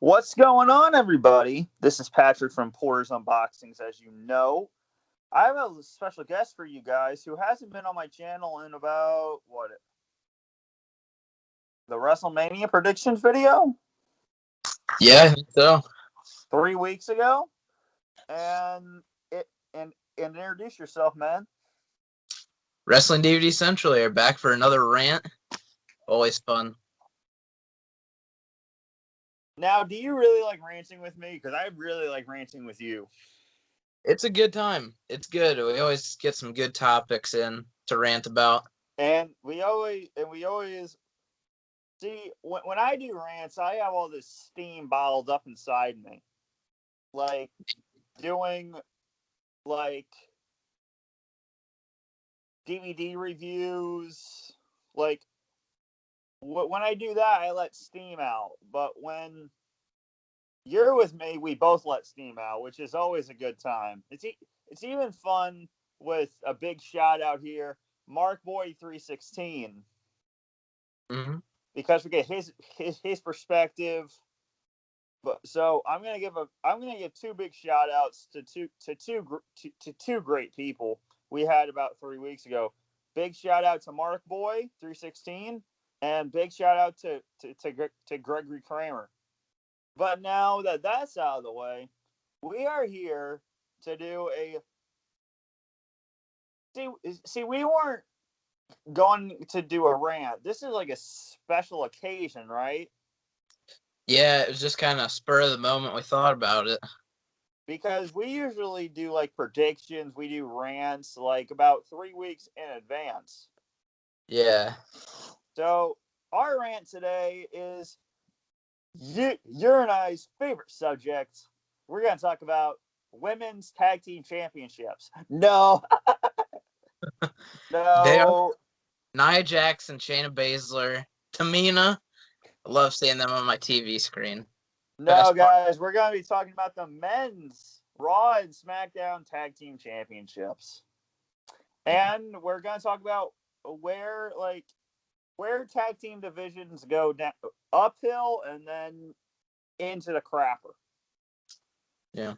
What's going on, everybody? This is Patrick from Porter's Unboxings. As you know, I have a special guest for you guys who hasn't been on my channel in about, the WrestleMania predictions video? Yeah, I think so. 3 weeks ago? And introduce yourself, man. Wrestling DVD Central here, back for another rant. Always fun. Now, do you really like ranting with me? Because I really like ranting with you. It's a good time. It's good. We always get some good topics in to rant about. And we always see when I do rants, I have all this steam bottled up inside me, like doing like DVD reviews. Like when I do that, I let steam out. But when you're with me, we both let steam out, which is always a good time. It's even fun with a big shout out here, Mark Boy 316, because we get his perspective. But so I'm gonna give two big shout outs to two great people we had about 3 weeks ago. Big shout out to Mark Boy 316, and big shout out to Gregory Kramer. But now that that's out of the way, we are here to do a see. We weren't going to do a rant. This is like a special occasion, right? Yeah, it was just kind of spur of the moment we thought about it. Because we usually do like predictions, we do rants like about 3 weeks in advance. Yeah. So our rant today is your and I's favorite subject. We're going to talk about women's tag team championships. No. They are No. Nia Jax and Shayna Baszler. Tamina. I love seeing them on my TV screen. No, guys, we're going to be talking about the men's Raw and SmackDown tag team championships. And we're going to talk about where tag team divisions go down, uphill and then into the crapper. Yeah.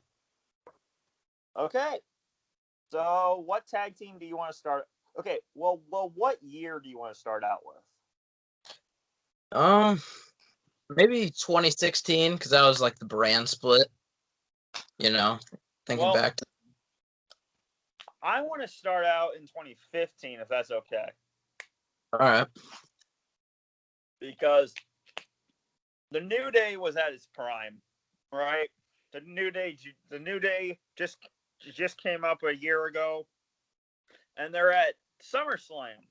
Okay. So what tag team do you want to start? Okay, well, what year do you want to start out with? Maybe 2016, because that was like the brand split. Thinking back to. I want to start out in 2015, if that's okay. All right. Because the New Day was at its prime, right? The New Day just came up a year ago, and they're at SummerSlam,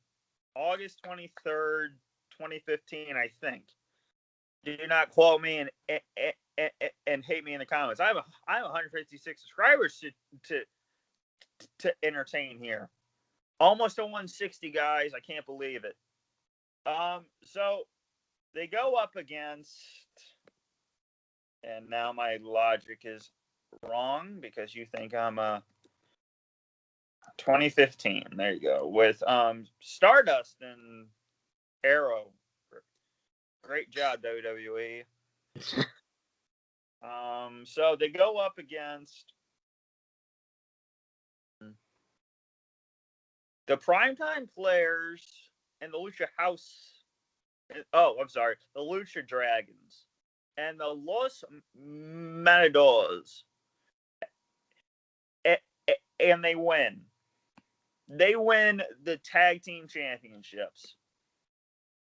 August 23rd, 2015, I think. Do not quote me and hate me in the comments. I have 156 subscribers to entertain here. Almost to 160, guys. I can't believe it. So they go up against, and now my logic is wrong because you think I'm 2015. There you go. With Stardust and Arrow. Great job, WWE. So they go up against the Primetime Players and the Lucha House. Oh, I'm sorry. The Lucha Dragons and the Los Matadors. And they win. They win the tag team championships.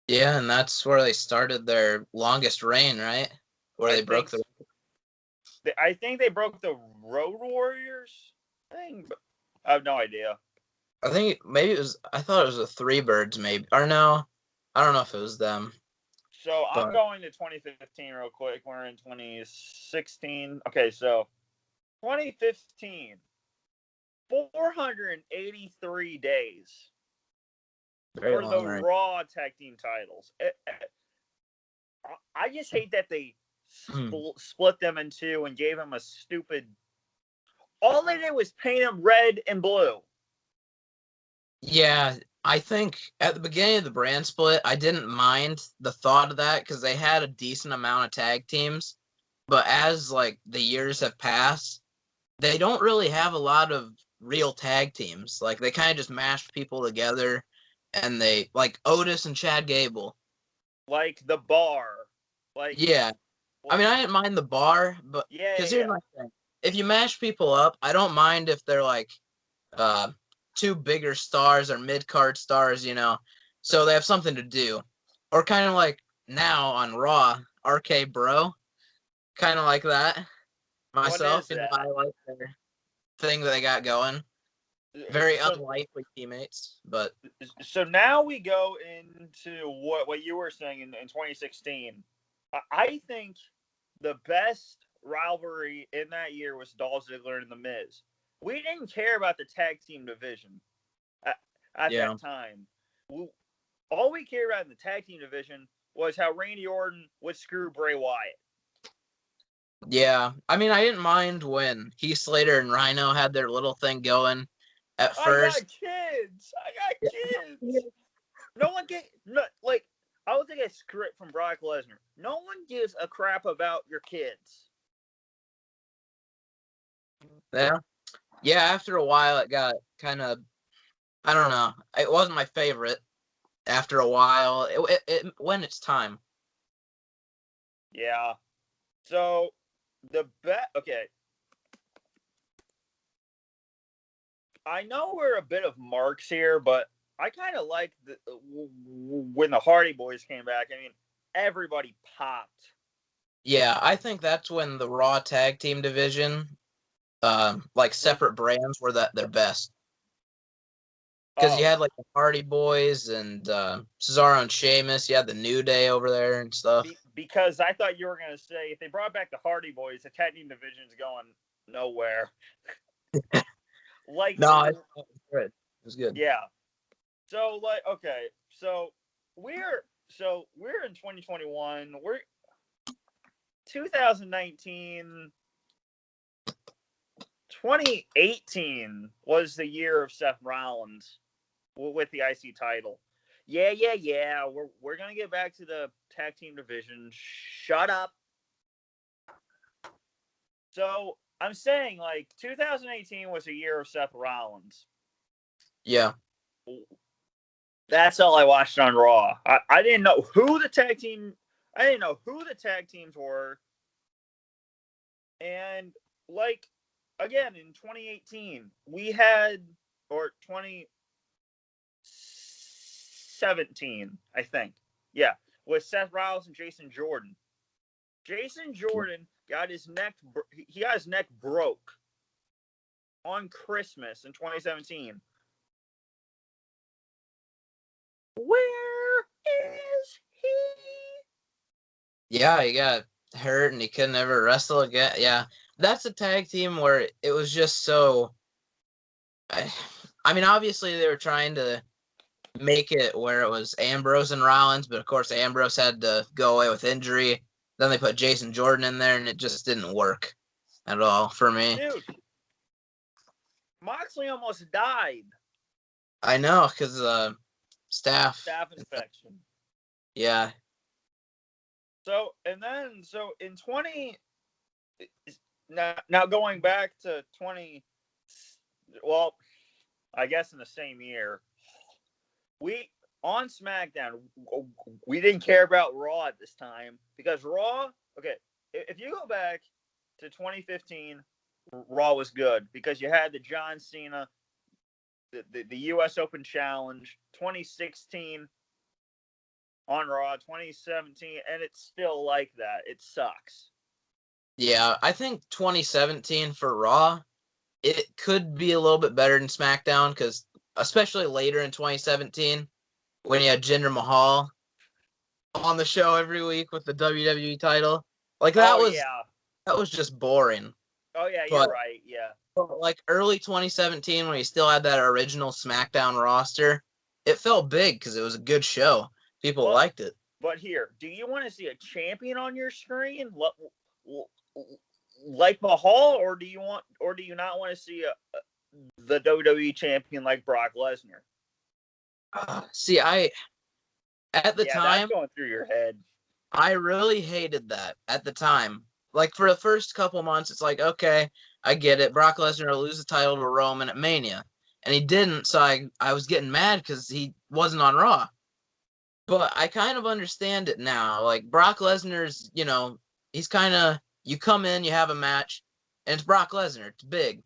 Yeah, and that's where they started their longest reign, right? Where they broke the. I think they broke the Road Warriors thing, but I have no idea. I think maybe it was. I thought it was the Three Birds, maybe, or no, I don't know if it was them. So I'm going to 2015 real quick. We're in 2016. Okay, so 2015, 483 days for the Raw tag team titles. I just hate that they split them in two and gave them a stupid. All they did was paint them red and blue. Yeah, I think at the beginning of the brand split, I didn't mind the thought of that because they had a decent amount of tag teams. but as like the years have passed, they don't really have a lot of real tag teams. Like they kind of just mash people together, and they like Otis and Chad Gable. Like the Bar. Like Yeah, I mean like I didn't mind the Bar, but yeah, because yeah, here's yeah. my thing: if you mash people up, I don't mind if they're like uh two bigger stars or mid card stars, so they have something to do, or kind of like now on Raw, RK Bro, kind of like that. What Myself, is that? I like their thing that they got going. Very So unlikely teammates, but so now we go into what you were saying in 2016. I think the best rivalry in that year was Dolph Ziggler and The Miz. We didn't care about the tag team division at yeah, that time. All we cared about in the tag team division was how Randy Orton would screw Bray Wyatt. yeah. I mean, I didn't mind when Heath Slater and Rhino had their little thing going at I got first. kids. I got Yeah. kids. No one get no, like I would take a script from Brock Lesnar. No one gives a crap about your kids. Yeah. Yeah, after a while it got kind of, I don't know. It wasn't my favorite after a while. It when it's time. Yeah. So the bet. Okay. I know we're a bit of marks here, but I kind of like when the Hardy Boys came back. I mean, everybody popped. Yeah, I think that's when the Raw tag team division, like separate brands, were their best. Because you Oh, had like the Hardy Boys and Cesaro and Sheamus. You had the New Day over there and stuff. because I thought you were gonna say if they brought back the Hardy Boys, the tag team division's going nowhere. Like, No, it was good. It was good. yeah. So like, okay, we're in 2021. We're 2019. 2018 was the year of Seth Rollins with the IC title. Yeah, yeah, yeah. We're gonna get back to the tag team division. Shut up. So I'm saying like 2018 was a year of Seth Rollins. Yeah. That's all I watched on Raw. I didn't know who the tag team. I didn't know who the tag teams were. And like again in 2018, we had or 2017, I think. Yeah, with Seth Rollins and Jason Jordan. Jason Jordan got his neck. He got his neck broke on Christmas in 2017. Where is he? Yeah, he got hurt and he could never wrestle again. Yeah, that's a tag team where it was just so. I mean, obviously they were trying to make it where it was Ambrose and Rollins, but of course Ambrose had to go away with injury. Then they put Jason Jordan in there, and it just didn't work at all for me. Dude, Moxley almost died. I know, because staff. Staph infection. Yeah. So in 20 now going back to 20, well, I guess in the same year, we on SmackDown we didn't care about Raw at this time because Raw. Okay, if you go back to 2015, Raw was good because you had the John Cena, the U.S. Open Challenge, 2016 on Raw, 2017, and it's still like that. It sucks. Yeah, I think 2017 for Raw, it could be a little bit better than SmackDown because especially later in 2017 when you had Jinder Mahal on the show every week with the WWE title, like that Oh was yeah. that was just boring. Oh yeah, you're But right. Yeah. like early 2017 when he still had that original SmackDown roster, it felt big because it was a good show. People But liked it. but here, do you want to see a champion on your screen? Like Mahal, or do you not want to see the WWE champion like Brock Lesnar? See, I at the Yeah, that's time going through your head. I really hated that at the time like for the first couple months, it's like, okay, I get it. Brock Lesnar will lose the title to Roman at Mania. And he didn't, so I was getting mad because he wasn't on Raw. But I kind of understand it now. Like Brock Lesnar's, he's kind of, you come in, you have a match, and it's Brock Lesnar. It's big.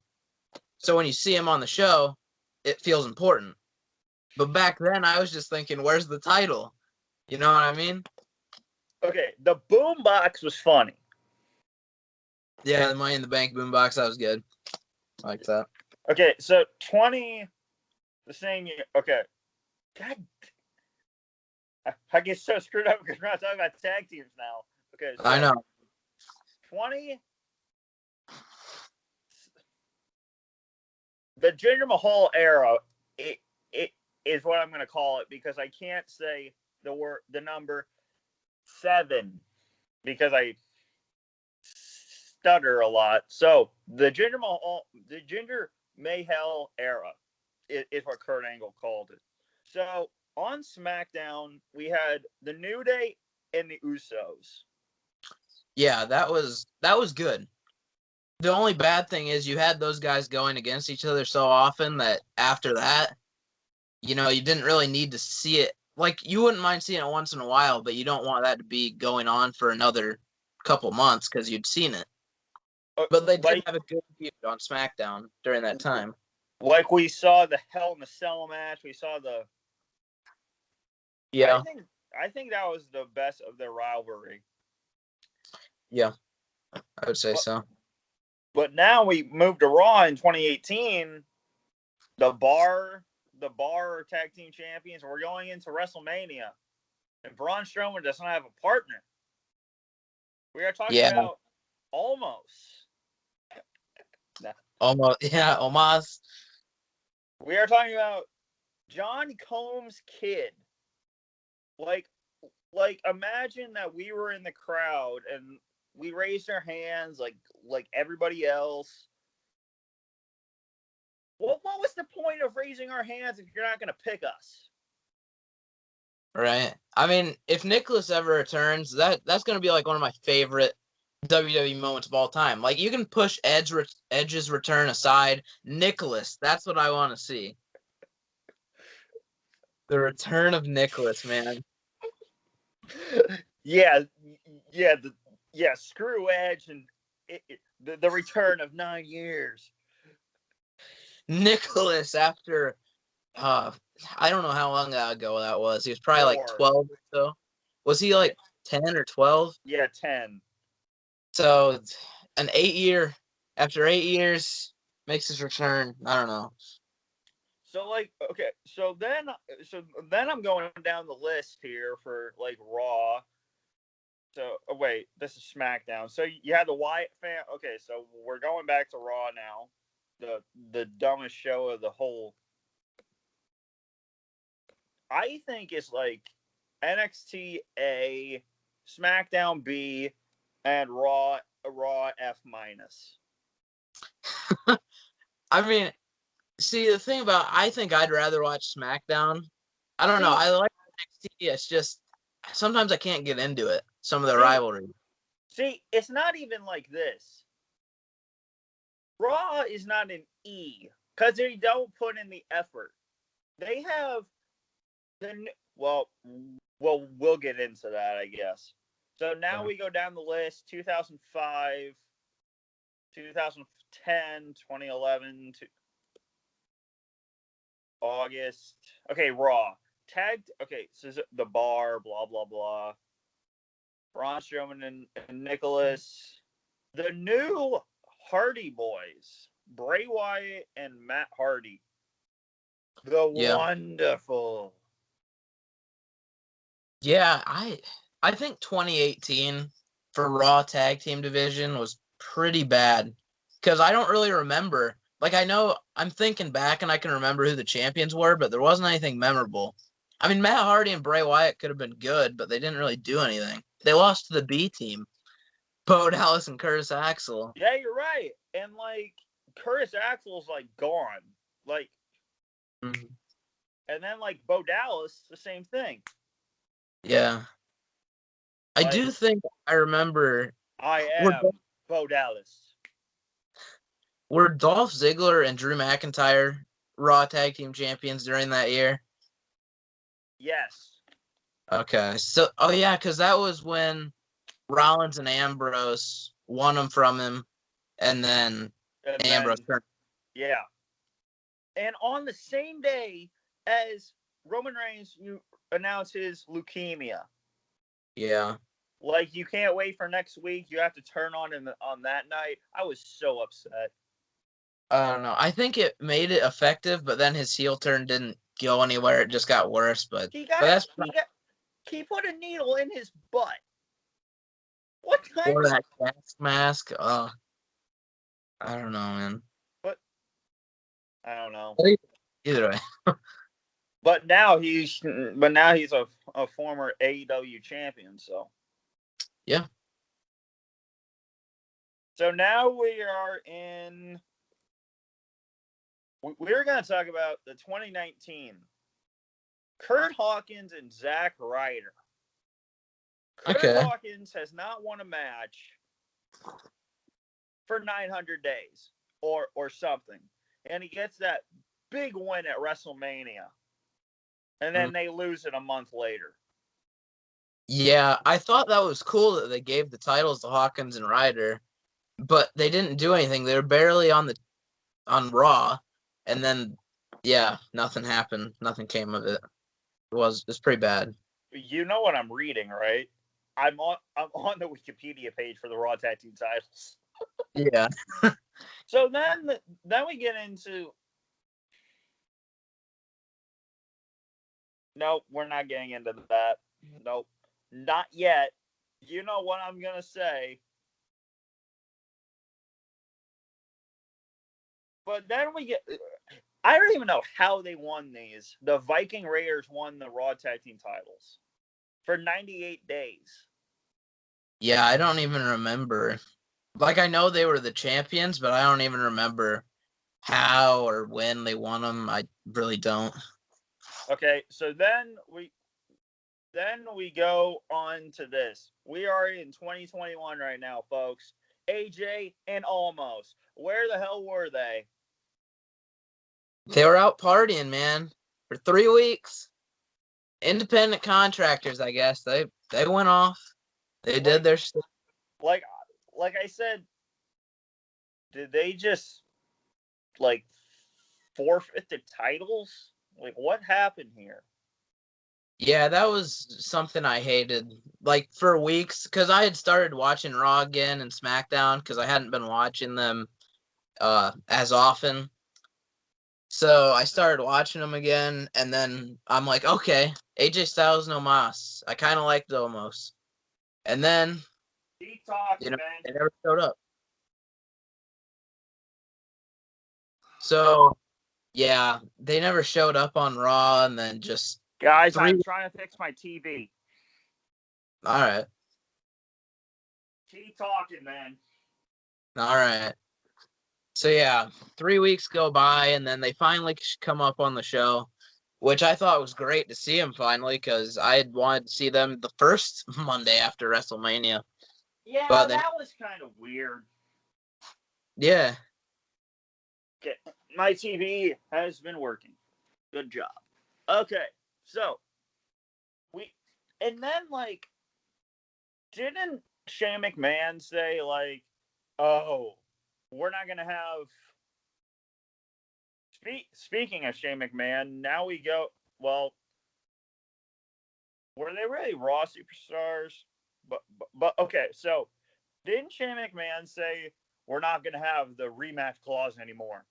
So when you see him on the show, it feels important. But back then, I was just thinking, where's the title? You know what I mean? Okay, the boombox was funny. Yeah, the Money in the Bank boombox, that was good. I like that. Okay, so 20, the same year. Okay. God, I get so screwed up because we're not talking about tag teams now. Okay, so I know. 20, the Jinder Mahal era, it is what I'm going to call it because I can't say the number 7 because I stutter a lot. So the Jinder Mahal era is what Kurt Angle called it. So on SmackDown, we had the New Day and the Usos. Yeah, that was good. The only bad thing is you had those guys going against each other so often that after that, you didn't really need to see it. Like, you wouldn't mind seeing it once in a while, but you don't want that to be going on for another couple months because you'd seen it. But they did have a good feud on SmackDown during that time. Like we saw the Hell in a Cell match. We saw the. Yeah. I think that was the best of their rivalry. Yeah, I would say so. But now we moved to Raw in 2018. The Bar Tag Team Champions. We're going into WrestleMania, and Braun Strowman does not have a partner. We are talking about almost. Almost. We are talking about John Combs' kid. Like imagine that we were in the crowd and we raised our hands like everybody else. What was the point of raising our hands if you're not going to pick us? Right. I mean, if Nicholas ever returns, that's going to be like one of my favorite WWE moments of all time. Like, you can push Edge's return aside. Nicholas, that's what I want to see. The return of Nicholas, man. Yeah. Screw Edge and the return of 9 years. Nicholas after, I don't know how long ago that was. He was probably like 12 or so. Was he like 10 or 12? Yeah, 10. So after 8 years, makes his return. I don't know. So okay, so then I'm going down the list here for like Raw. So wait, this is SmackDown. So you had the Wyatt fan. Okay, so we're going back to Raw now. The dumbest show of the whole. I think it's like NXT A, SmackDown B, and Raw F minus. I mean, see, the thing about, I think I'd rather watch SmackDown. I don't know. I like NXT. It's just sometimes I can't get into it. Some of the rivalry. See, it's not even like this. Raw is not an E because they don't put in the effort. They have we'll get into that, I guess. So now we go down the list: 2005, 2010, 2011, August. Okay, Raw tagged. Okay, so the Bar, blah blah blah. Braun Strowman and Nicholas. The new Hardy Boys, Bray Wyatt and Matt Hardy. The wonderful. Yeah, I think 2018 for Raw Tag Team Division was pretty bad because I don't really remember. Like, I know I'm thinking back and I can remember who the champions were, but there wasn't anything memorable. I mean, Matt Hardy and Bray Wyatt could have been good, but they didn't really do anything. They lost to the B team, Bo Dallas and Curtis Axel. Yeah, you're right. And like Curtis Axel's like gone. Like, and then like Bo Dallas, the same thing. Yeah. I do think I remember I Were, am Bo Dallas. were Dolph Ziggler and Drew McIntyre Raw Tag Team Champions during that year? Yes. Okay. So, oh yeah, because that was when Rollins and Ambrose won them from him, and then And Ambrose then, turned. yeah. And on the same day as Roman Reigns announced his leukemia. Yeah. Like, you can't wait for next week. You have to turn on him on that night. I was so upset. I don't know. I think it made it effective, but then his heel turn didn't go anywhere. It just got worse. But He that's put a needle in his butt. What kind or of that gas mask. I don't know, man. But I don't know. Either way. But now he's a former AEW champion, so. Yeah. So now we're going to talk about the 2019 Kurt Hawkins and Zack Ryder. Kurt Okay. Hawkins has not won a match for 900 days or something. And he gets that big win at WrestleMania. And then they lose it a month later. Yeah, I thought that was cool that they gave the titles to Hawkins and Ryder, but they didn't do anything. They were barely on Raw, and then nothing happened. Nothing came of it. It's pretty bad. You know what I'm reading, right? I'm on the Wikipedia page for the Raw Tag Team titles. Yeah. So then we get into. Nope, we're not getting into that. Nope, not yet. You know what I'm gonna say. But then we get. I don't even know how they won these. The Viking Raiders won the Raw Tag Team titles for 98 days. Yeah, I don't even remember. Like, I know they were the champions, but I don't even remember how or when they won them. I really don't. Okay, so then we go on to this. We are in 2021 right now, folks. AJ and Almost. Where the hell were they? They were out partying, man, for 3 weeks. Independent contractors, I guess. They went off. They did their stuff. Like I said, did they just like forfeit the titles? Like, what happened here? Yeah, that was something I hated. Like, for weeks, because I had started watching Raw again and SmackDown because I hadn't been watching them as often. So I started watching them again, and then I'm like, okay, AJ Styles no mas. I kind of liked it almost. And then, Keep talking, man. they never showed up. So, yeah, they never showed up on Raw, and then just Guys, 3. I'm trying to fix my TV. All right. Keep talking, man. All right. So, yeah, 3 weeks go by, and then they finally come up on the show, which I thought was great to see them finally because I had wanted to see them the first Monday after WrestleMania. Yeah, But then, that was kind of weird. yeah. Okay, my TV has been working. Good job. Okay, so and then like, didn't Shane McMahon say like, oh, we're not gonna have. Speaking of Shane McMahon, now we go. Well, were they really Raw superstars? But okay, so didn't Shane McMahon say we're not going to have the rematch clause anymore?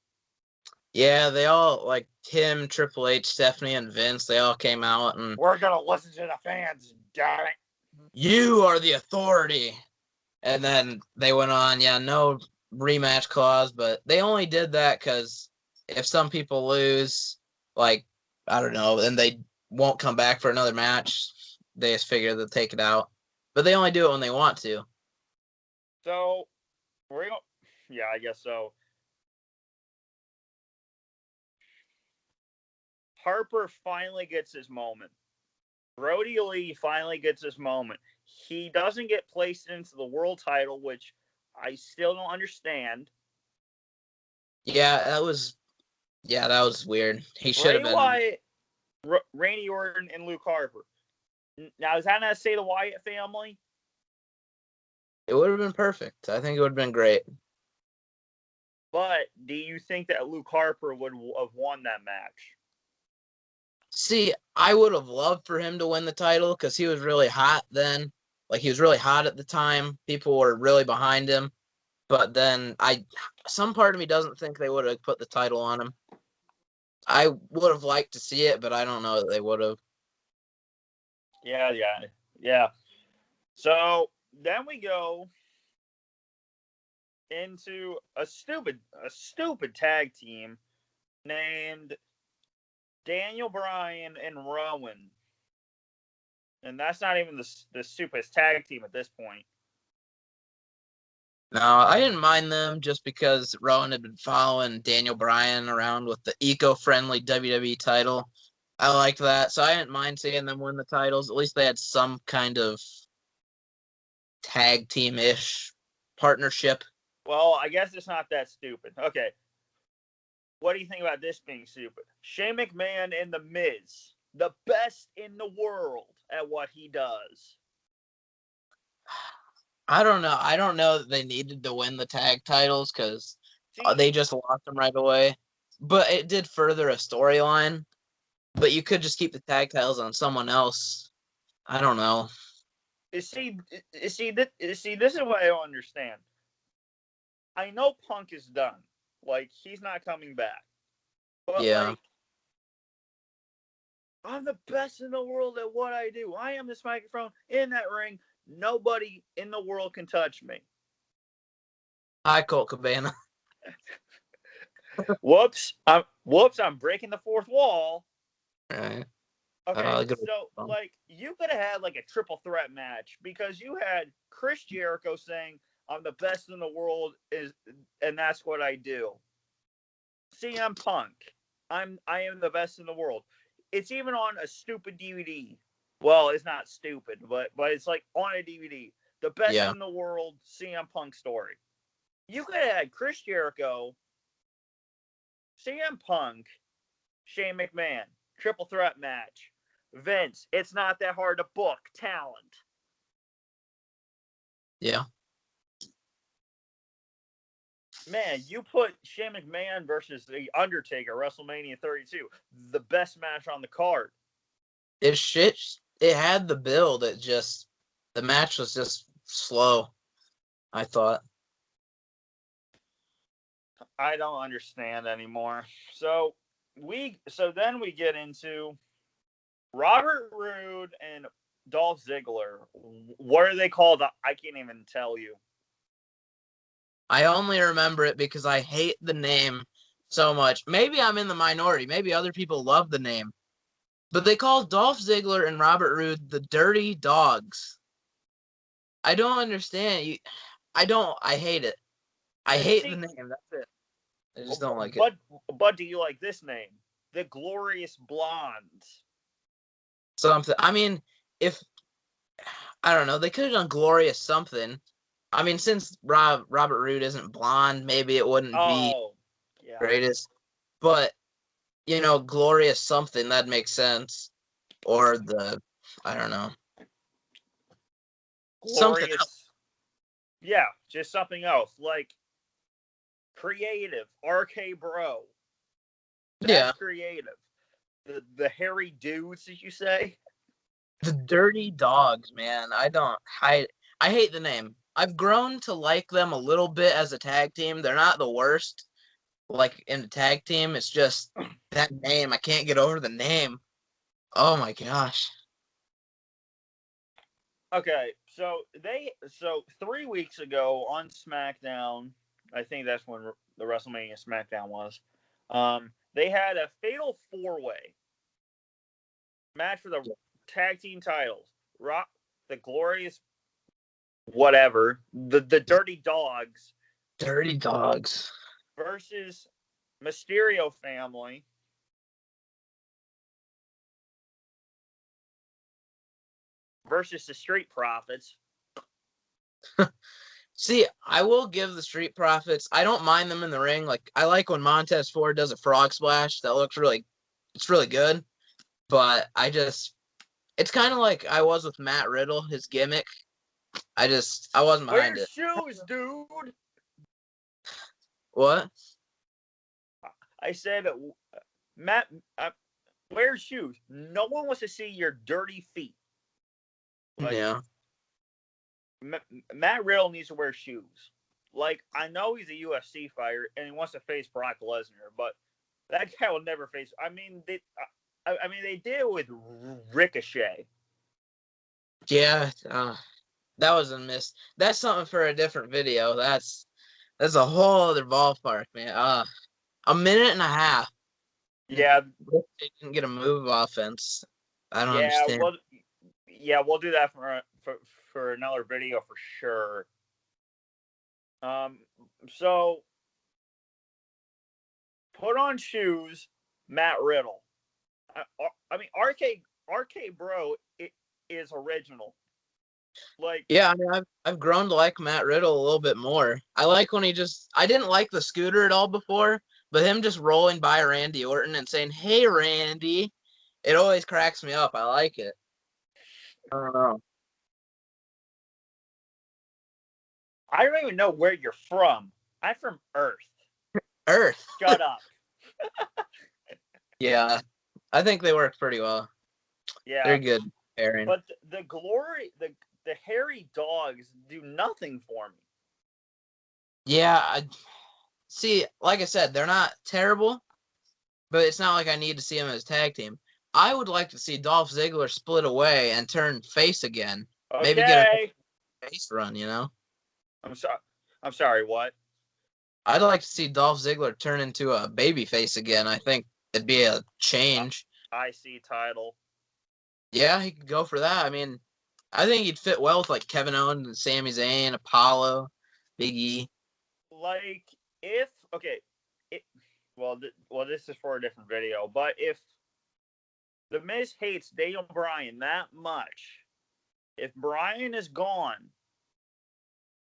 Yeah, they all, like him, Triple H, Stephanie, and Vince, they all came out and, We're going to listen to the fans, damn it. you are the authority. And then they went on, yeah, no rematch clause, but they only did that because if some people lose, like, I don't know, then they won't come back for another match. They just figure they'll take it out. But they only do it when they want to. So, yeah, I guess so. Harper finally gets his moment. Brody Lee finally gets his moment. He doesn't get placed into the world title, which I still don't understand. Yeah, that was weird. He should have Bray been. Wyatt, Randy Orton, and Luke Harper. Now, is that not to say the Wyatt family? It would have been perfect. I think it would have been great. But do you think that Luke Harper would have won that match? See, I would have loved for him to win the title because he was really hot then. Like he was really hot at the time. People were really behind him. But then some part of me doesn't think they would have put the title on him. I would have liked to see it, but I don't know that they would have. Yeah. So then we go into a stupid tag team named Daniel Bryan and Rowan. And that's not even the stupidest tag team at this point. No, I didn't mind them just because Rowan had been following Daniel Bryan around with the eco-friendly WWE title. I liked that, so I didn't mind seeing them win the titles. At least they had some kind of tag team-ish partnership. Well, I guess it's not that stupid. Okay. What do you think about this being stupid? Shane McMahon and The Miz, the best in the world at what he does. I don't know. I don't know that they needed to win the tag titles because See, they just lost them right away. But it did further a storyline. But you could just keep the tag titles on someone else. I don't know. this is what I don't understand. I know Punk is done. Like, he's not coming back. But, Yeah. like, I'm the best in the world at what I do. I am this microphone in that ring. Nobody in the world can touch me. Hi, Colt Cabana. Whoops. I'm breaking the fourth wall. Right. Okay, Good so like you could have had like a triple threat match because you had Chris Jericho saying, "I'm the best in the world," and that's what I do. CM Punk, I am the best in the world. It's even on a stupid DVD. Well, it's not stupid, but it's like on a DVD. The best Yeah. in the world CM Punk story. You could have had Chris Jericho, CM Punk, Shane McMahon, triple threat match. Vince, it's not that hard to book talent. Yeah. Man, you put Shane McMahon versus The Undertaker, WrestleMania 32, the best match on the card. It shit. It had the build. The match was just slow. I thought. I don't understand anymore. So then we get into Robert Roode and Dolph Ziggler. What are they called? I can't even tell you. I only remember it because I hate the name so much. Maybe I'm in the minority. Maybe other people love the name. But they call Dolph Ziggler and Robert Roode the Dirty Dogs. I don't understand. I hate it. I hate the name. That's it. I just don't like it. But do you like this name? The Glorious Blondes. Something. I mean, if I don't know, they could have done Glorious something. I mean, since Robert Roode isn't blonde, maybe it wouldn't be greatest. But Glorious something that makes sense. Or I don't know. Glorious. Something else. Yeah, just something else like creative. RK Bro. That's creative. The hairy dudes, did you say? The Dirty Dogs, man. I hate the name. I've grown to like them a little bit as a tag team. They're not the worst, like in the tag team. It's just that name. I can't get over the name. Oh my gosh. Okay, so 3 weeks ago on SmackDown, I think that's when the WrestleMania SmackDown was. They had a fatal 4-way match for the tag team titles. The Glorious whatever, the Dirty Dogs. Dirty Dogs. Versus Mysterio family. versus the Street Profits. See, I will give the Street Profits. I don't mind them in the ring. Like I like when Montez Ford does a frog splash. That looks it's really good. But it's kind of like I was with Matt Riddle, his gimmick. I wasn't behind Wear it. shoes, dude. What? I said, Matt, wear shoes. No one wants to see your dirty feet. Like, Yeah. Matt Riddle needs to wear shoes. Like, I know he's a UFC fighter and he wants to face Brock Lesnar, but that guy will never face. I mean, they did it with Ricochet. Yeah. That was a miss. That's something for a different video. That's a whole other ballpark, man. A minute and a half. Yeah. They didn't get a move offense. I don't understand. We'll do that for another video for sure. So put on shoes, Matt Riddle. I mean, RK Bro is original. Like, yeah, I mean, I've grown to like Matt Riddle a little bit more. I like when I didn't like the scooter at all before, but him just rolling by Randy Orton and saying, "Hey, Randy," it always cracks me up. I like it. I don't know. I don't even know where you're from. I'm from Earth. Earth. Shut up. Yeah, I think they work pretty well. Yeah, they're good pairing. But the hairy dogs do nothing for me. Yeah, see, like I said, they're not terrible, but it's not like I need to see them as tag team. I would like to see Dolph Ziggler split away and turn face again. Okay. Maybe get a face run, you know? I'm sorry, what? I'd like to see Dolph Ziggler turn into a baby face again. I think it'd be a change. IC title. Yeah, he could go for that. I mean, I think he'd fit well with like Kevin Owens and Sami Zayn, Apollo, Big E. Like this is for a different video, but if The Miz hates Daniel Bryan that much, if Bryan is gone,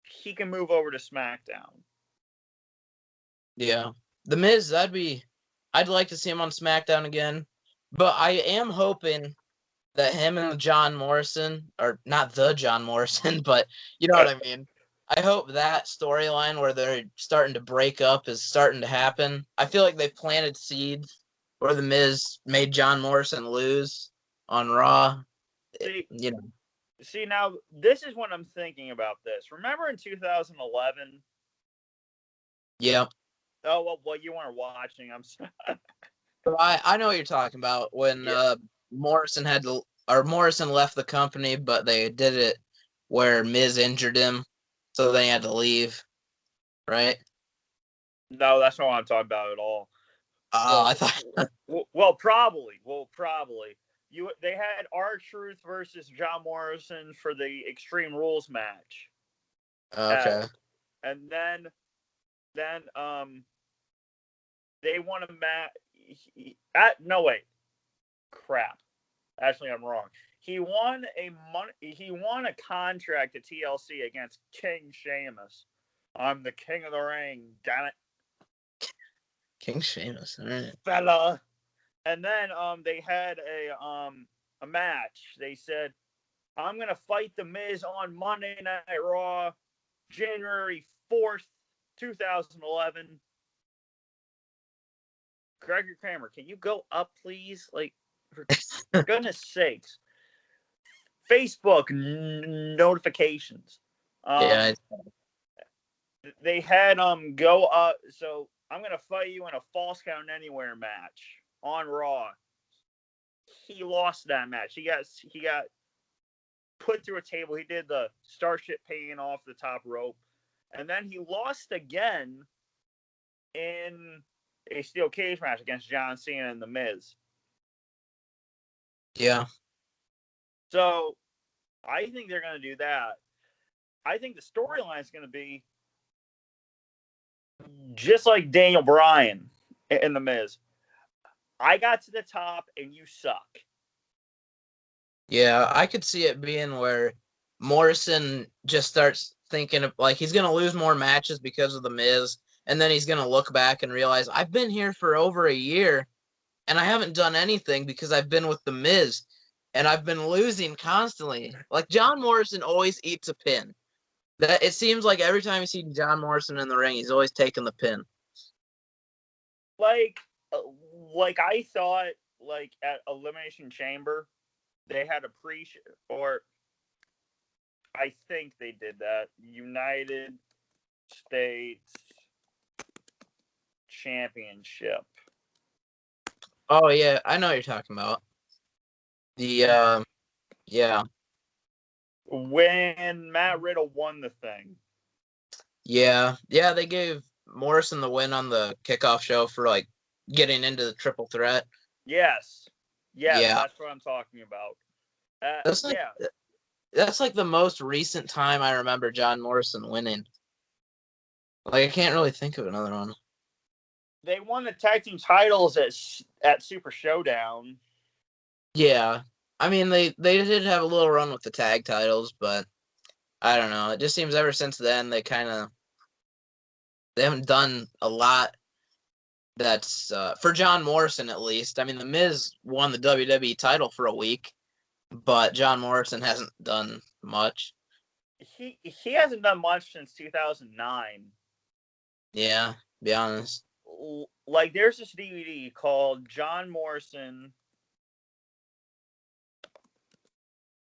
he can move over to SmackDown. Yeah. The Miz, I'd like to see him on SmackDown again. But I am hoping that him and John Morrison, or not the John Morrison, but you know what I mean. I hope that storyline where they're starting to break up is starting to happen. I feel like they've planted seeds where the Miz made John Morrison lose on Raw. See, now this is what I'm thinking about this. Remember in 2011? Yeah. Oh well, you weren't watching. I'm sorry. I know what you're talking about when Morrison left the company, but they did it where Miz injured him, so they had to leave, right? No, that's not what I'm talking about at all. Oh, I thought. Well, probably. They had R-Truth versus John Morrison for the Extreme Rules match. Okay. And then they won a match. No, wait. Crap. Actually, I'm wrong. He won a contract at TLC against King Sheamus. I'm the king of the ring, damn it. King Sheamus, all right. Fella. And then they had a match. They said, I'm going to fight The Miz on Monday Night Raw, January 4th, 2011. Gregor Kramer, can you go up, please? Like, for goodness sakes. Facebook notifications. Yeah. They had go up. So I'm going to fight you in a Falls Count Anywhere match on Raw. He lost that match. He got put through a table. He did the Starship Pain off the top rope. And then he lost again in a steel cage match against John Cena and The Miz. Yeah. So I think they're going to do that. I think the storyline is going to be just like Daniel Bryan and The Miz. I got to the top and you suck. Yeah, I could see it being where Morrison just starts thinking of, like, he's gonna lose more matches because of the Miz, and then he's gonna look back and realize I've been here for over a year and I haven't done anything because I've been with the Miz and I've been losing constantly. Like John Morrison always eats a pin. That it seems like every time you see John Morrison in the ring, he's always taking the pin. Like, uh, like I thought, like at Elimination Chamber, they had a or I think they did that United States Championship. Oh yeah, I know what you're talking about. The yeah. When Matt Riddle won the thing. Yeah. Yeah, they gave Morrison the win on the kickoff show for like getting into the triple threat. Yes. Yes, Yeah. that's what I'm talking about. That's like Yeah. that's like the most recent time I remember John Morrison winning. Like I can't really think of another one. They won the tag team titles at Super Showdown. Yeah. I mean they did have a little run with the tag titles, but I don't know. It just seems ever since then they haven't done a lot that's for John Morrison at least. I mean, The Miz won the WWE title for a week, but John Morrison hasn't done much. He hasn't done much since 2009. Yeah, be honest. Like there's this DVD called John Morrison.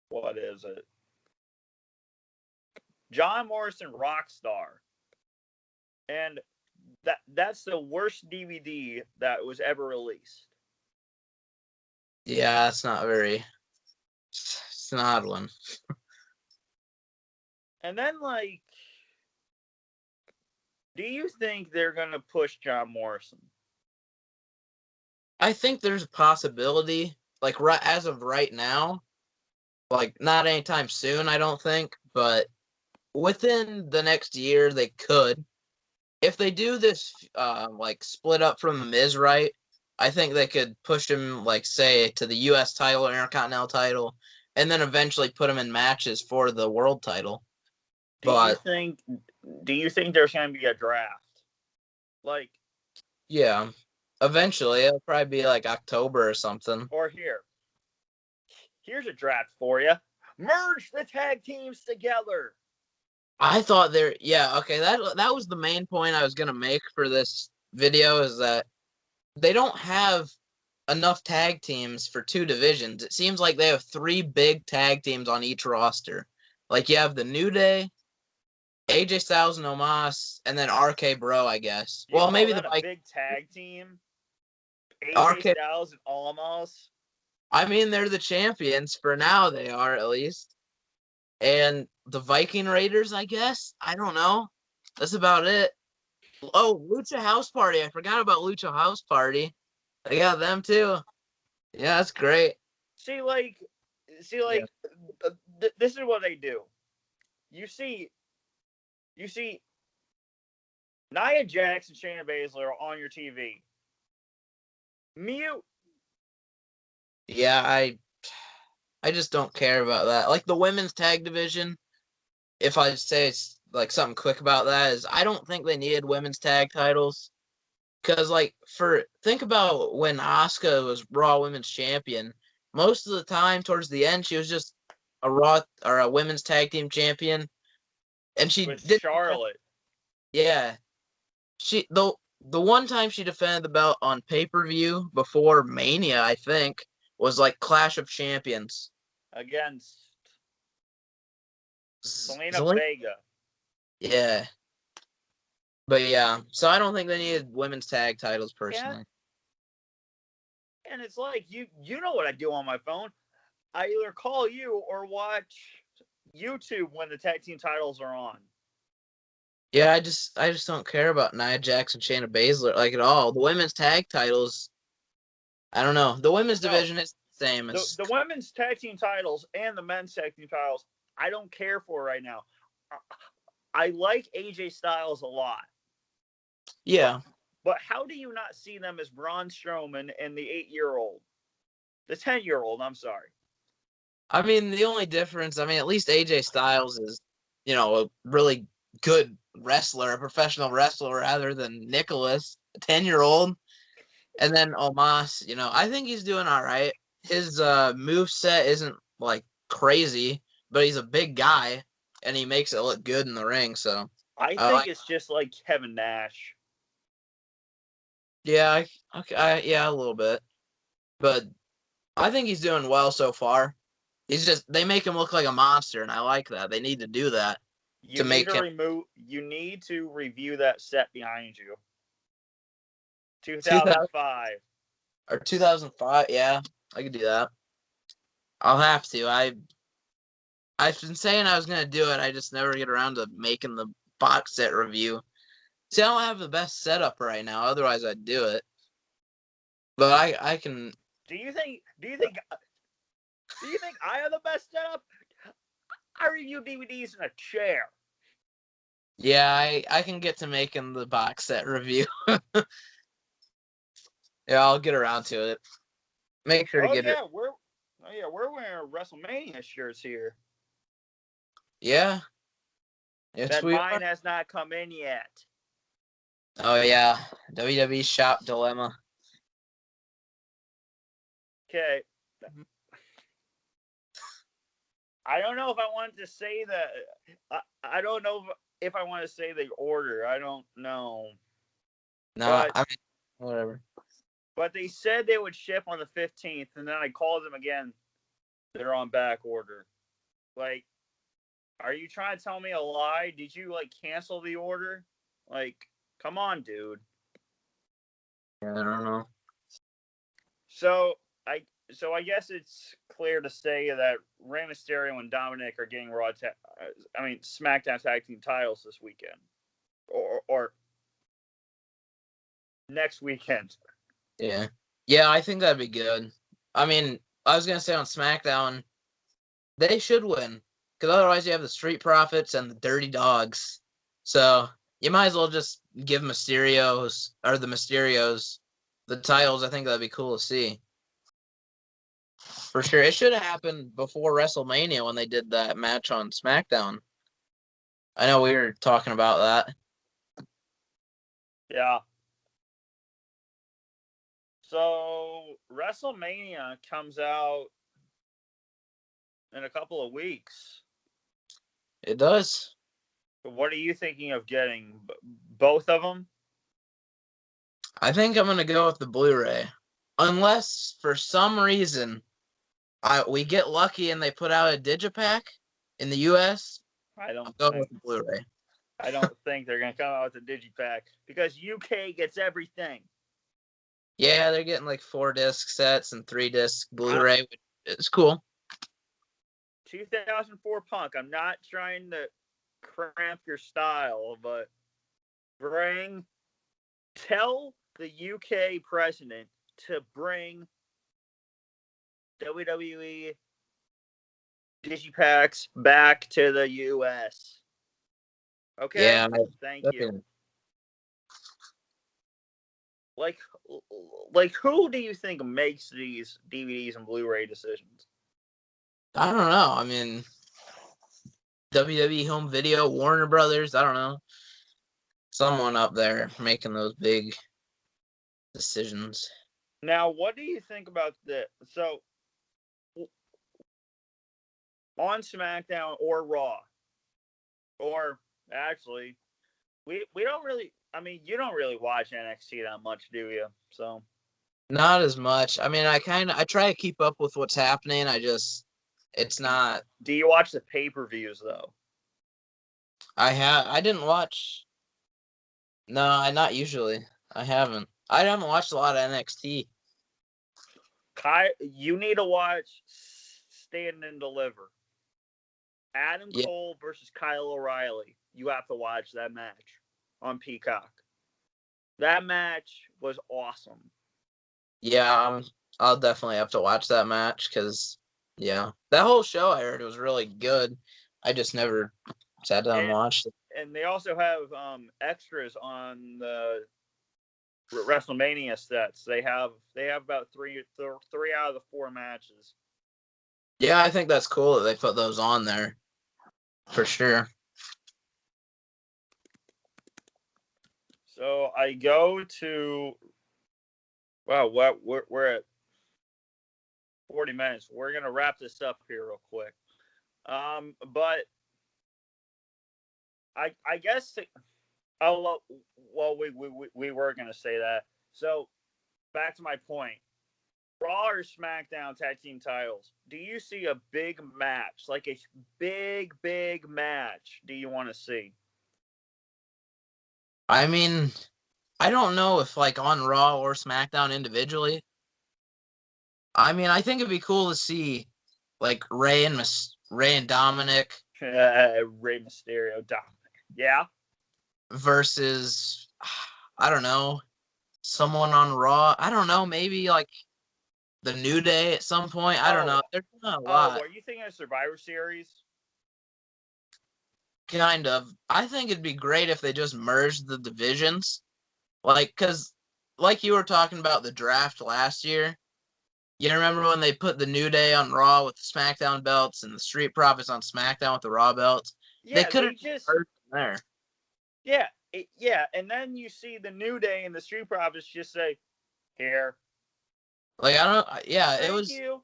What is it? John Morrison Rockstar. And that's the worst DVD that was ever released. Yeah, it's not very. It's an odd one. And then like, do you think they're gonna push John Morrison? I think there's a possibility, like right as of right now, like not anytime soon. I don't think, but within the next year they could. If they do this like split up from the Miz, right? I think they could push him like say to the US title or Intercontinental title and then eventually put him in matches for the world title. Do you But think do you think there's gonna be a draft? Like, yeah, eventually it'll probably be like October or something. or here's a draft for you. Merge the tag teams together. I thought there yeah, okay, that was the main point I was going to make for this video is that they don't have enough tag teams for two divisions. It seems like they have three big tag teams on each roster. Like you have the New Day, AJ Styles and Omos, and then RK Bro, I guess. Do you Well, call maybe the that a big tag team? AJ RK. Styles and Almost. I mean, they're the champions for now. They are at least, and the Viking Raiders, I guess. I don't know. That's about it. Oh, Lucha House Party. I forgot about Lucha House Party. I got them too. Yeah, that's great. See, like, see, Yeah. like, this is what they do. You see, you see, Nia Jax and Shayna Baszler on your TV. Mute. Yeah, I just don't care about that. Like the women's tag division, if I say like something quick about that is I don't think they needed women's tag titles because like for think about when Asuka was Raw Women's Champion, most of the time towards the end she was just a Raw or a women's tag team champion, and she With did Charlotte. yeah she the one time she defended the belt on pay-per-view before Mania I think was like Clash of Champions. Against Selena Zelina? Vega. Yeah. But yeah, so I don't think they needed women's tag titles Yeah, personally. and it's like you know what I do on my phone. I either call you or watch YouTube when the tag team titles are on. Yeah, I just don't care about Nia Jax and Shayna Baszler like at all. The women's tag titles, I don't know. The women's No, division is the same as the women's tag team titles and the men's tag team titles, I don't care for right now. I like AJ Styles a lot. yeah. But how do you not see them as Braun Strowman and the 8-year-old? The 10-year-old, I'm sorry. I mean, the only difference, at least AJ Styles is, a really good wrestler, a professional wrestler, rather than Nicholas, a 10-year-old. And then Omos, I think he's doing all right. His move set isn't like crazy, but he's a big guy and he makes it look good in the ring. So I think it's just like Kevin Nash. yeah, yeah, a little bit, but I think he's doing well so far. They make him look like a monster, and I like that. They need to do that to make him. You need to review that set behind you. 2000 2005 or 2005. Yeah, I could do that. I'll have to. I've been saying I was gonna do it. I just never get around to making the box set review. See, I don't have the best setup right now. Otherwise, I'd do it. But I can. Do you think I have the best setup? I review DVDs in a chair. Yeah, I can get to making the box set review. Yeah, I'll get around to it. Make sure to get it. We're wearing WrestleMania shirts here. Yeah. Yes, That we mine are. has not come in yet. Oh yeah, WWE Shop Dilemma. Okay. I don't know if I wanted to say that. I don't know if I want to say the order. I don't know. No, whatever. But they said they would ship on the 15th, and then I called them again. They're on back order. Like, are you trying to tell me a lie? Did you cancel the order? Like, come on, dude. Yeah, I don't know. So I guess it's clear to say that Rey Mysterio and Dominic are getting SmackDown tag team titles this weekend, or next weekend. Yeah, I think that'd be good. I was gonna say on SmackDown, they should win because otherwise you have the Street Profits and the Dirty Dogs. So you might as well just give the Mysterios the titles. I think that'd be cool to see. For sure. It should have happened before WrestleMania when they did that match on SmackDown. I know we were talking about that. Yeah. So WrestleMania comes out in a couple of weeks. It does. What are you thinking of getting? Both of them? I think I'm gonna go with the Blu-ray, unless for some reason we get lucky and they put out a digipack in the U.S. I'm going with the Blu-ray. I don't think they're gonna come out with a digipack because UK gets everything. Yeah, they're getting like 4-disc sets and 3-disc Blu-ray. It's cool. 2004 Punk. I'm not trying to cramp your style, but tell the UK president to bring WWE digipacks back to the US. Okay? Yeah, Thank you. Like who do you think makes these DVDs and Blu-ray decisions? I don't know. WWE Home Video, Warner Brothers. I don't know. Someone up there making those big decisions. Now, what do you think about this? So, on SmackDown or Raw, or actually, we don't really. You don't really watch NXT that much, do you? So not as much. I try to keep up with what's happening. It's not. Do you watch the pay-per-views though? I didn't watch. No, not usually. I haven't. I haven't watched a lot of NXT. You need to watch Stand and Deliver. Adam Cole versus Kyle O'Reilly. You have to watch that match on Peacock. That match was awesome. Yeah, I'll definitely have to watch that match because, that whole show I heard was really good. I just never sat down and watched it. And they also have extras on the WrestleMania sets. They have about three out of the 4 matches. Yeah, I think that's cool that they put those on there for sure. So I go to wow, what we're at 40 minutes. We're gonna wrap this up here real quick. But I guess oh well we were gonna say that. So back to my point. Raw or SmackDown tag team titles? Do you see a big match, like a big match? Do you want to see? I mean, I don't know if like on Raw or SmackDown individually. I mean, I think it'd be cool to see like Ray and Dominic Rey Mysterio, Dominic. Yeah, versus I don't know, someone on Raw. I don't know, maybe like the New Day at some point. I don't Oh, know. There's not a oh, lot. are you thinking of Survivor Series? Kind of. I think it'd be great if they just merged the divisions. Like, because, like you were talking about the draft last year, you remember when they put the New Day on Raw with the SmackDown belts and the Street Profits on SmackDown with the Raw belts? They Yeah, could they have just merged them there. yeah, and then you see the New Day and the Street Profits just say, "Here, Like, I don't, yeah, thank you."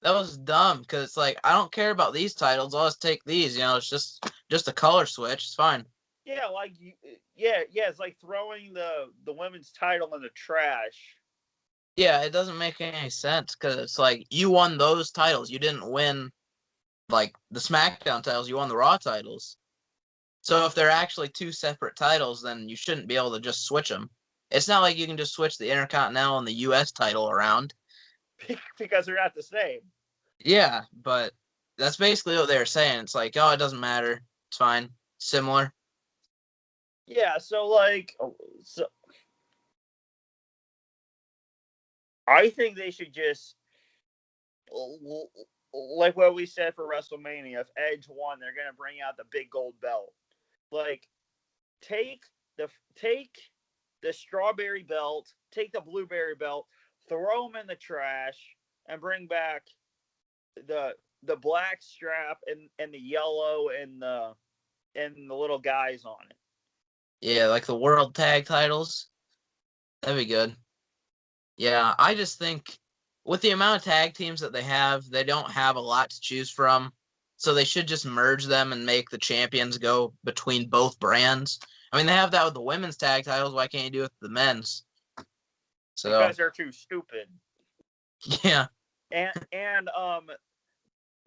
that was dumb because it's like, I don't care about these titles. I'll just take these, it's just a color switch. It's fine. Yeah, like yeah, it's like throwing the women's title in the trash. Yeah, it doesn't make any sense because it's like you won those titles. You didn't win like the SmackDown titles, you won the Raw titles. So if they're actually two separate titles, then you shouldn't be able to just switch them. It's not like you can just switch the Intercontinental and the US title around. Because they're not the same. Yeah, but that's basically what they were saying. It's like, oh, it doesn't matter. It's fine. Similar. Yeah, so like so I think they should just like what we said for WrestleMania. If Edge won, they're gonna bring out the big gold belt. Like take the take the strawberry belt, take the blueberry belt, throw them in the trash, and bring back the black strap and the yellow and the little guys on it. Yeah, like the World Tag titles. That'd be good. Yeah, I just think with the amount of tag teams that they don't have a lot to choose from. So they should just merge them and make the champions go between both brands. I mean, they have that with the women's tag titles. Why can't you do it with the men's? So, Because they're too stupid. yeah. And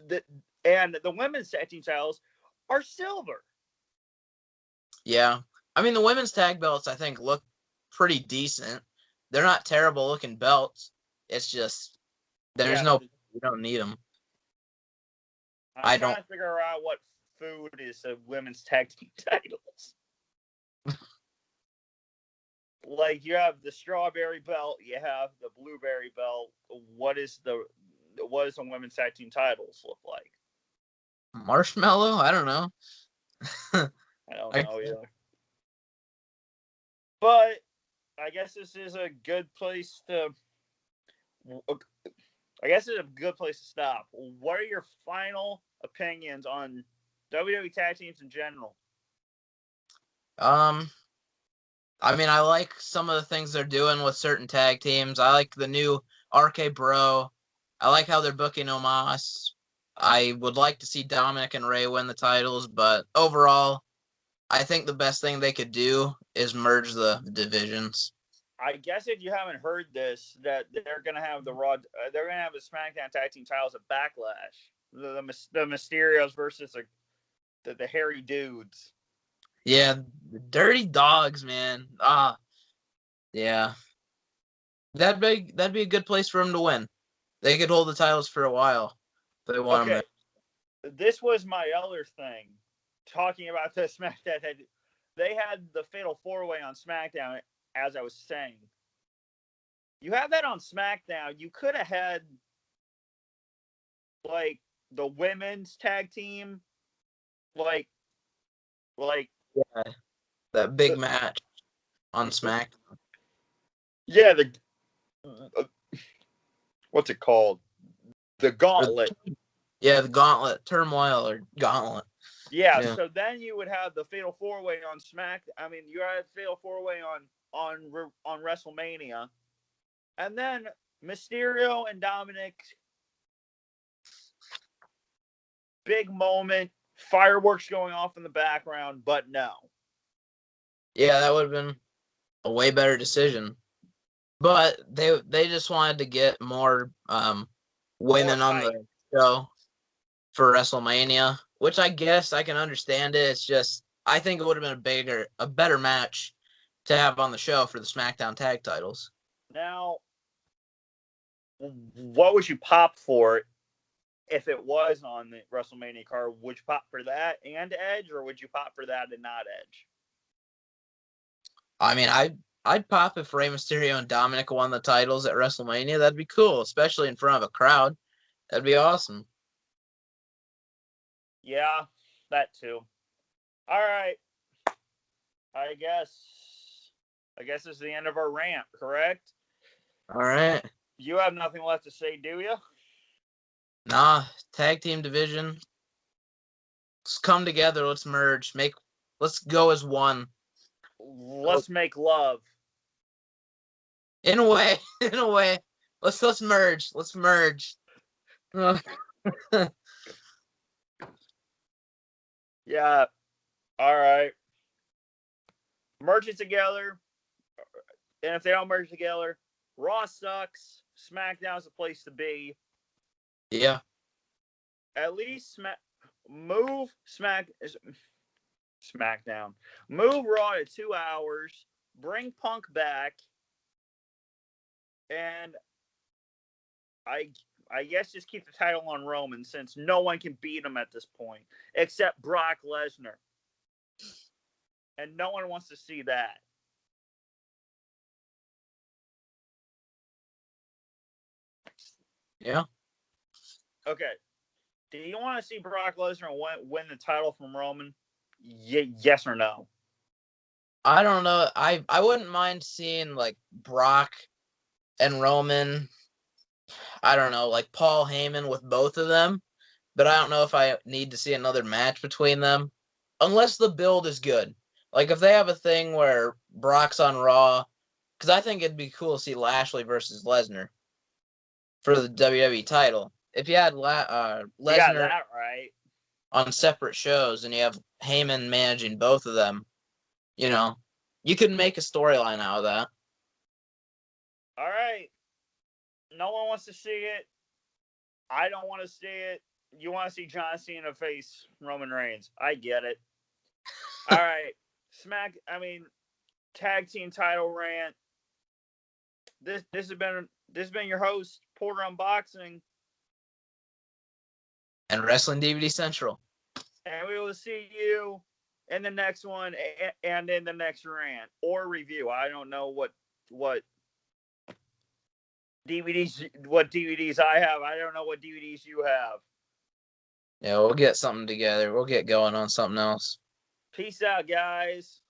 the and the women's tag team titles are silver. Yeah. I mean, the women's tag belts, I think, look pretty decent. They're not terrible looking belts. It's just, Yeah, you don't need them. I'm I trying don't, to figure out what food is the women's tag team titles. Like you have the strawberry belt, you have the blueberry belt. What is the women's tag team titles look like? marshmallow? I don't know. I don't I, know either. But I guess this is a good place to. I guess it's a good place to stop. What are your final opinions on WWE tag teams in general? um, I mean, I like some of the things they're doing with certain tag teams. I like the new RK Bro. I like how they're booking Omos. I would like to see Dominic and Ray win the titles, but overall, I think the best thing they could do is merge the divisions. I guess if you haven't heard this, that they're gonna have they're gonna have the SmackDown tag team titles at Backlash. The Mysterios versus the hairy dudes. Yeah, the Dirty Dogs, man. Yeah. That'd be a good place for them to win. They could hold the titles for a while if they want them Okay, there. this was my other thing. Talking about the SmackDown, they had the Fatal 4-Way on SmackDown. As I was saying, you have that on SmackDown. You could have had like the women's tag team, like like Yeah, that big the, match on Smack. yeah the what's it called, the Or Gauntlet. Yeah, the Gauntlet, Turmoil, or Gauntlet. Yeah, Yeah. so then you would have the Fatal 4-Way on Smack. I mean, you had Fatal 4-Way on WrestleMania, and then Mysterio and Dominic, big moment, fireworks going off in the background, but no. Yeah, that would have been a way better decision. But they just wanted to get more women on the show for WrestleMania, which I guess I can understand it. It's just I think it would have been a better match to have on the show for the SmackDown tag titles. Now, what would you pop for if it was on the WrestleMania card? Would you pop for that and Edge, or would you pop for that and not Edge? I mean, I'd pop if Rey Mysterio and Dominic won the titles at WrestleMania. That'd be cool, especially in front of a crowd. That'd be awesome. Yeah, that too. All right. I guess this is the end of our rant, correct? All right. You have nothing left to say, do you? Nah, tag team division. Let's come together. Let's merge. Let's go as one. Let's make love. In a way, in a way. Let's merge. Let's merge. Yeah. All right. Merge it together. And if they don't merge together, Raw sucks. SmackDown's the place to be. Yeah. At least move SmackDown. Move Raw to 2 hours. Bring Punk back. And I guess just keep the title on Roman, since no one can beat him at this point except Brock Lesnar. And no one wants to see that. Yeah. Okay. Do you want to see Brock Lesnar win the title from Roman? Yes or no? I don't know. I wouldn't mind seeing like Brock and Roman. I don't know, like Paul Heyman with both of them. But I don't know if I need to see another match between them, unless the build is good. Like if they have a thing where Brock's on Raw, because I think it'd be cool to see Lashley versus Lesnar for the WWE title. If you had Lesnar that right. on separate shows and you have Heyman managing both of them, you could make a storyline out of that. All right. No one wants to see it. I don't want to see it. You want to see John Cena face Roman Reigns. I get it. All right. Tag team title rant. This has been your host, Porter Unboxing. And Wrestling DVD Central. And we will see you in the next one and in the next rant or review. I don't know what DVDs I have. I don't know what DVDs you have. Yeah, we'll get something together. We'll get going on something else. Peace out, guys.